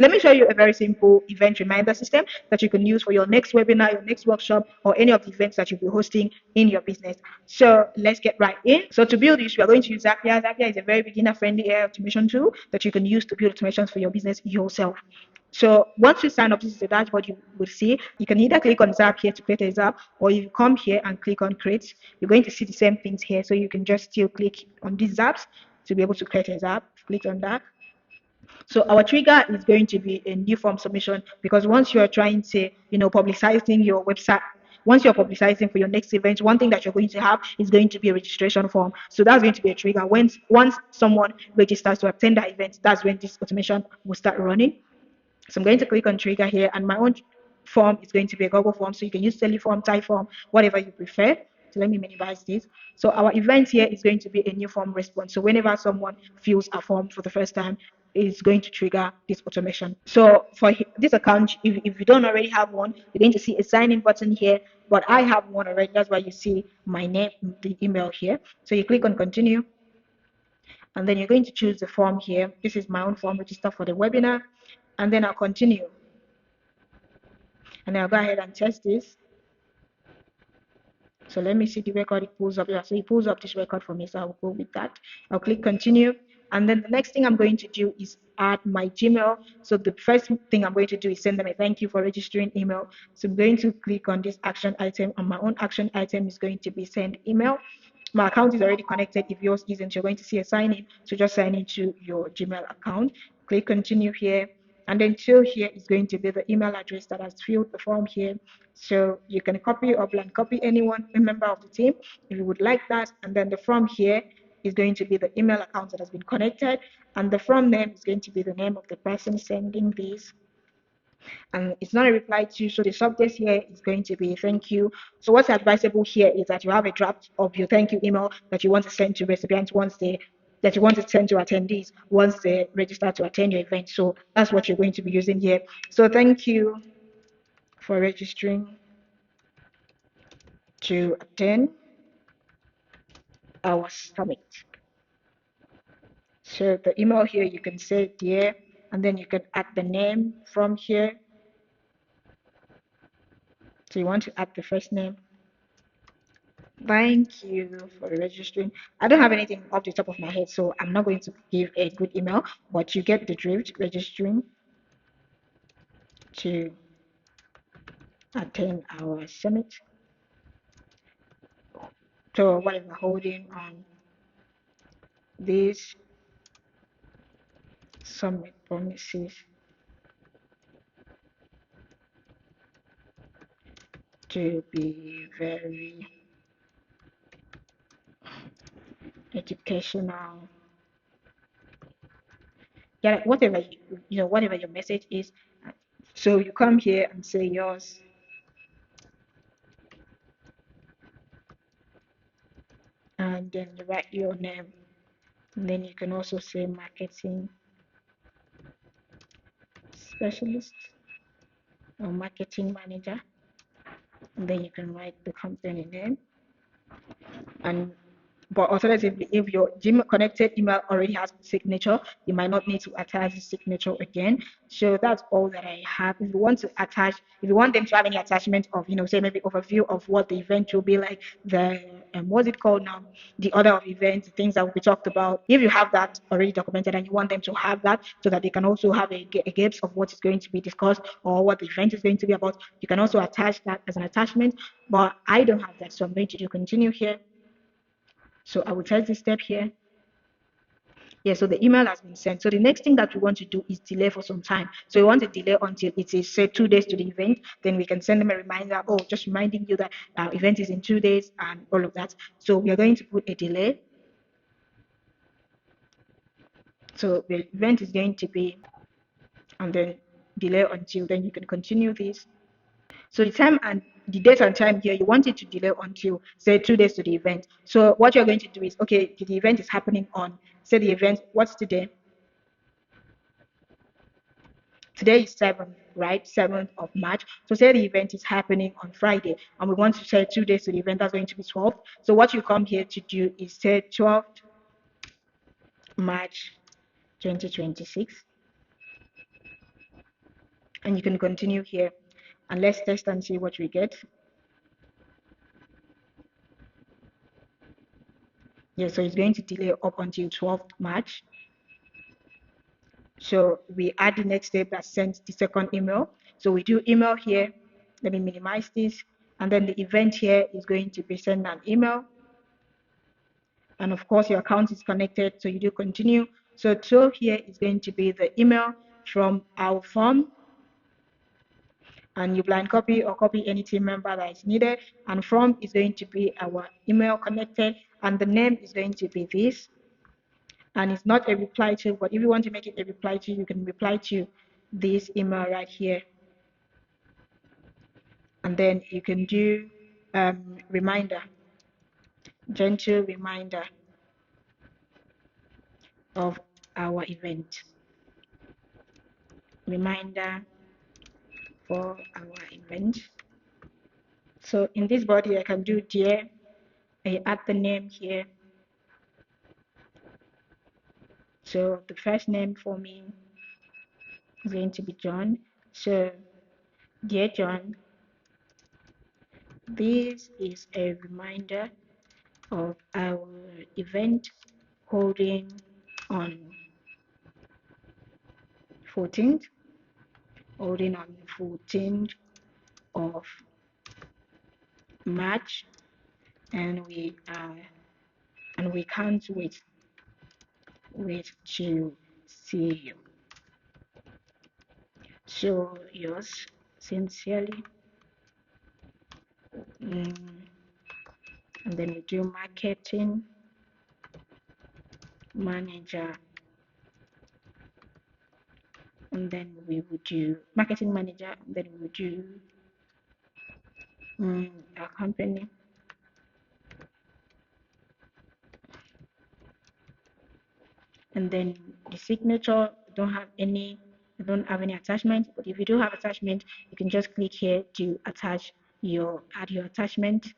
Let me show you a very simple event reminder system that you can use for your next webinar, your next workshop, or any of the events that you'll be hosting in your business. So let's get right in. So to build this, we are going to use Zapier. Zapier is a very beginner-friendly AI automation tool that you can use to build automations for your business yourself. So once you sign up, this is the dashboard you will see. You can either click on Zapier to create a Zap, or you come here and click on Create. You're going to see the same things here. So you can just still click on these Zaps to be able to create a Zap. Click on that. So our trigger is going to be a new form submission, because once you're trying to, publicizing your website, once you're publicizing for your next event, one thing that you're going to have is going to be a registration form. So that's going to be a trigger. Once someone registers to attend that event, that's when this automation will start running. So I'm going to click on trigger here, and my own form is going to be a Google form. So you can use Teleform, Typeform, whatever you prefer. So let me minimize this. So our event here is going to be a new form response. So whenever someone fills a form for the first time, it's going to trigger this automation. So for this account, if you don't already have one, you're going to see a sign in button here, but I have one already. That's why you see my name, the email here. So you click on continue, and then you're going to choose the form here. This is my own form, register for the webinar, and then I'll continue. And I'll go ahead and test this. So let me see the record it pulls up. Yeah, so it pulls up this record for me. So I'll go with that. I'll click continue. And then the next thing I'm going to do is add my Gmail. So the first thing I'm going to do is send them a thank you for registering email. So I'm going to click on this action item, and my own action item is going to be send email. My account is already connected. If yours isn't, you're going to see a sign in. So just sign into your Gmail account. Click continue here. And then till here is going to be the email address that has filled the form here. So you can copy or blank copy anyone, a member of the team, if you would like that. And then the from here is going to be the email account that has been connected. And the from name is going to be the name of the person sending this. And it's not a reply to, so the subject here is going to be thank you. So what's advisable here is that you have a draft of your thank you email that you want to send to recipients that you want to send to attendees once they register to attend your event. So that's what you're going to be using here. So thank you for registering to attend our summit. So the email here, you can say dear, and then you can add the name from here. So you want to add the first name. Thank you for registering. I don't have anything off the top of my head, so I'm not going to give a good email, but you get the drift. Registering to attend our summit. So whatever, holding on this summit promises to be very educational. Yeah, whatever whatever your message is. So you come here and say yours, and then you write your name. And then you can also say marketing specialist or marketing manager. And then you can write the company name. And but alternatively, if your Gmail connected email already has a signature, you might not need to attach the signature again. So that's all that I have. If you want to attach, if you want them to have any attachment of, say maybe overview of what the event will be like, the what's it called now, the order of events, the things that will be talked about. If you have that already documented and you want them to have that so that they can also have a glimpse of what is going to be discussed or what the event is going to be about, you can also attach that as an attachment. But I don't have that, so I'm going to do continue here. So I will test this step here. Yeah, so the email has been sent. So the next thing that we want to do is delay for some time. So we want to delay until it is say 2 days to the event. Then we can send them a reminder, oh, just reminding you that our event is in 2 days and all of that. So we are going to put a delay. So the event is going to be, and then delay until, then you can continue this. So the time and the date and time here, you want it to delay until say 2 days to the event. So what you're going to do is, okay, the event is happening on, say the event, what's today? Today is 7th, right? 7th of March. So say the event is happening on Friday and we want to say 2 days to the event, that's going to be 12th. So what you come here to do is say 12th March 2026. and you can continue here. And let's test and see what we get. Yeah, so it's going to delay up until 12th March. So we add the next step that sends the second email. So we do email here. Let me minimize this. And then the event here is going to be send an email. And of course, your account is connected, so you do continue. So to here is going to be the email from our form. And you blind copy or copy any team member that is needed. And from is going to be our email connected. And the name is going to be this. And it's not a reply to, but if you want to make it a reply to, you can reply to this email right here. And then you can do reminder, gentle reminder of our event. Reminder for our event. So in this body, I can do dear. I add the name here. So the first name for me is going to be John. So dear John, this is a reminder of our event holding on 14th, holding on 14th of March, and we can't wait to see you. So yours sincerely. And then we do marketing manager, and then we would do marketing manager, and then we would do our company. And then the signature, don't have any attachment, but if you do have attachment, you can just click here to add your attachment.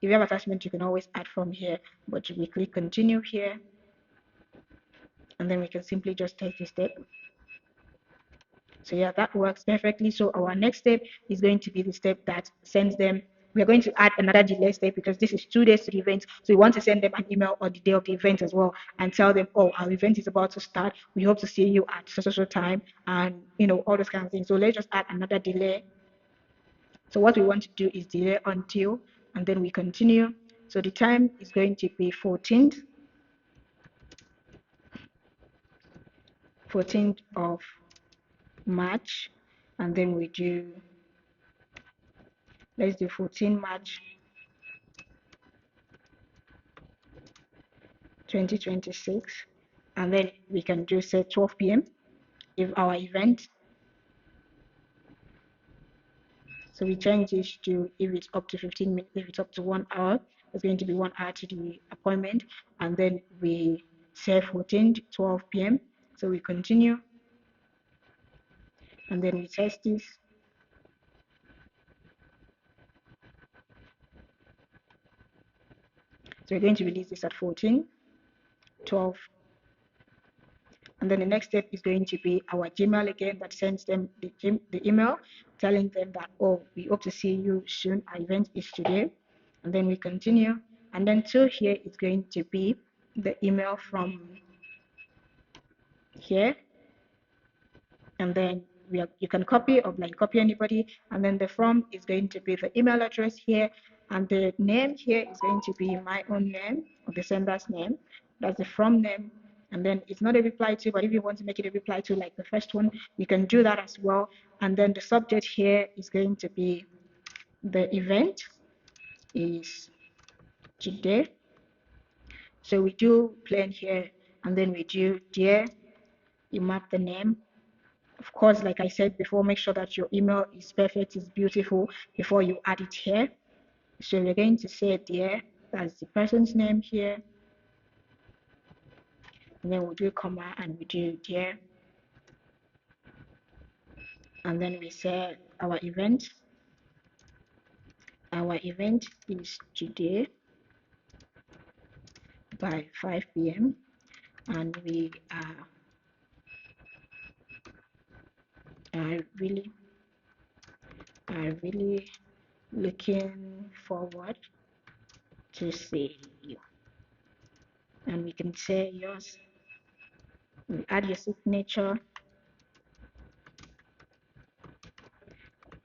If you have attachment, you can always add from here, but we click continue here, and then we can simply just take this step. So yeah, that works perfectly. So our next step is going to be the step that sends them. We're going to add another delay step because this is 2 days to the event. So we want to send them an email on the day of the event as well and tell them, oh, our event is about to start. We hope to see you at so time, and all those kind of things. So let's just add another delay. So what we want to do is delay until, and then we continue. So the time is going to be 14th of March, and then we do, let's do 14 March 2026, and then we can do say 12 p.m. if our event. So we change this to if it's up to 15 minutes, if it's up to 1 hour, it's going to be 1 hour to the appointment, and then we say 14th 12 p.m. So we continue, and then we test this. So we're going to release this at 14 12, and then the next step is going to be our Gmail again that sends them the email telling them that, oh, we hope to see you soon, our event is today, and then we continue. And then to here is going to be the email from here, and then you can copy or blind copy anybody, and then the from is going to be the email address here, and the name here is going to be my own name or the sender's name. That's the from name. And then it's not a reply to, but if you want to make it a reply to like the first one, you can do that as well. And then the subject here is going to be the event is today. So we do plan here, and then we do dear, you map the name. Of course, like I said before, make sure that your email is perfect, is beautiful before you add it here. So we're going to say dear, that's the person's name here. And then we'll do comma and we do dear. And then we say our event. Our event is today by 5 p.m. and we are I really, I really looking forward to see you. And we can say yours. We add your signature.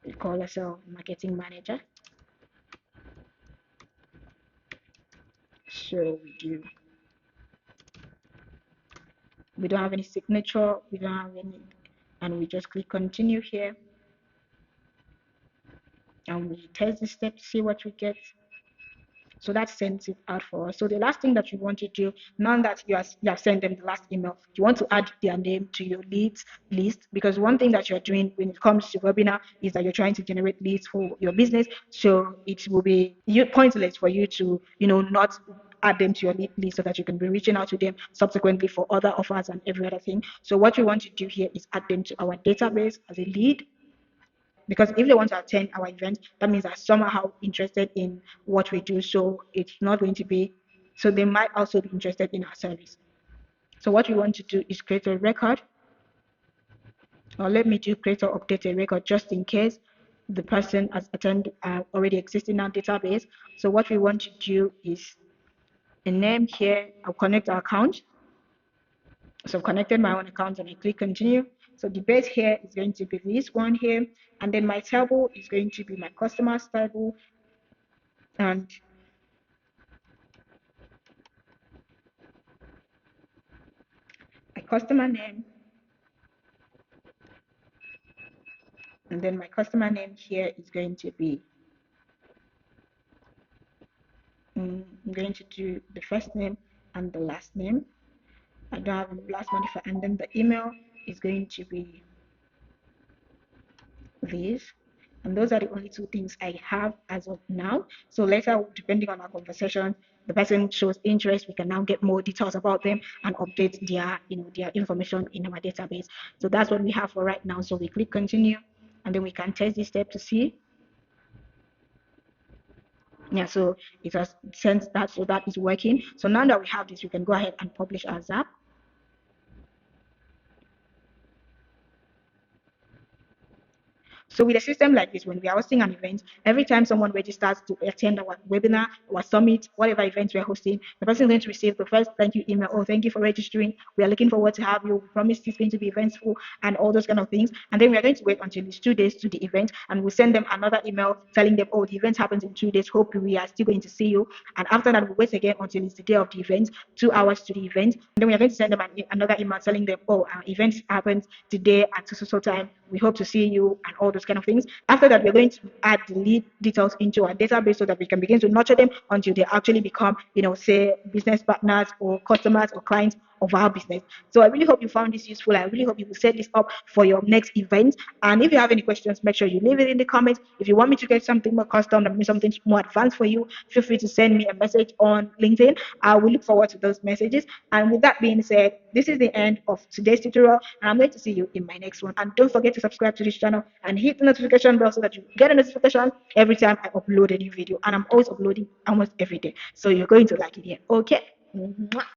We call ourselves marketing manager. So we don't have any signature, we don't have any, and we just click continue here, and we test the step to see what we get. So that sends it out for us. So the last thing that you want to do, now that you have sent them the last email, you want to add their name to your leads list, because one thing that you're doing when it comes to webinar is that you're trying to generate leads for your business. So it will be pointless for you to not add them to your lead list so that you can be reaching out to them subsequently for other offers and every other thing. So what we want to do here is add them to our database as a lead, because if they want to attend our event, that means they're somehow interested in what we do. So it's not going to be, so they might also be interested in our service. So what we want to do is create a record, or let me do create or update a record just in case the person has attended already exists in our database. So what we want to do is a name here. I'll connect our account. So I've connected my own account and I click continue. So the base here is going to be this one here, and then my table is going to be my customer's table, and my customer name, and then my customer name here is going to be, I'm going to do the first name and the last name. I don't have a last modifier, and then the email is going to be this. And those are the only two things I have as of now. So later, depending on our conversation, the person shows interest, we can now get more details about them and update their information in our database. So that's what we have for right now. So we click continue, and then we can test this step to see. Yeah, so it has sent that, so that is working. So now that we have this, we can go ahead and publish our Zap. So with a system like this, when we are hosting an event, every time someone registers to attend our webinar, our summit, whatever event we're hosting, the person is going to receive the first thank you email. Oh, thank you for registering. We are looking forward to have you. We promise it's going to be eventful and all those kind of things. And then we are going to wait until it's 2 days to the event, and we'll send them another email telling them, oh, the event happens in 2 days. Hope we are still going to see you. And after that, we'll wait again until it's the day of the event, 2 hours to the event. And then we are going to send them another email telling them, oh, our event happens today at so time. We hope to see you and all those kind of things. After that, we're going to add the lead details into our database so that we can begin to nurture them until they actually become, say business partners or customers or clients of our business. So I really hope you found this useful. I really hope you will set this up for your next event. And if you have any questions, make sure you leave it in the comments. If you want me to get something more custom and something more advanced for you, feel free to send me a message on LinkedIn. I will look forward to those messages. And with that being said, this is the end of today's tutorial, and I'm going to see you in my next one. And don't forget to subscribe to this channel and hit the notification bell so that you get a notification every time I upload a new video. And I'm always uploading almost every day, so you're going to like it here. Okay.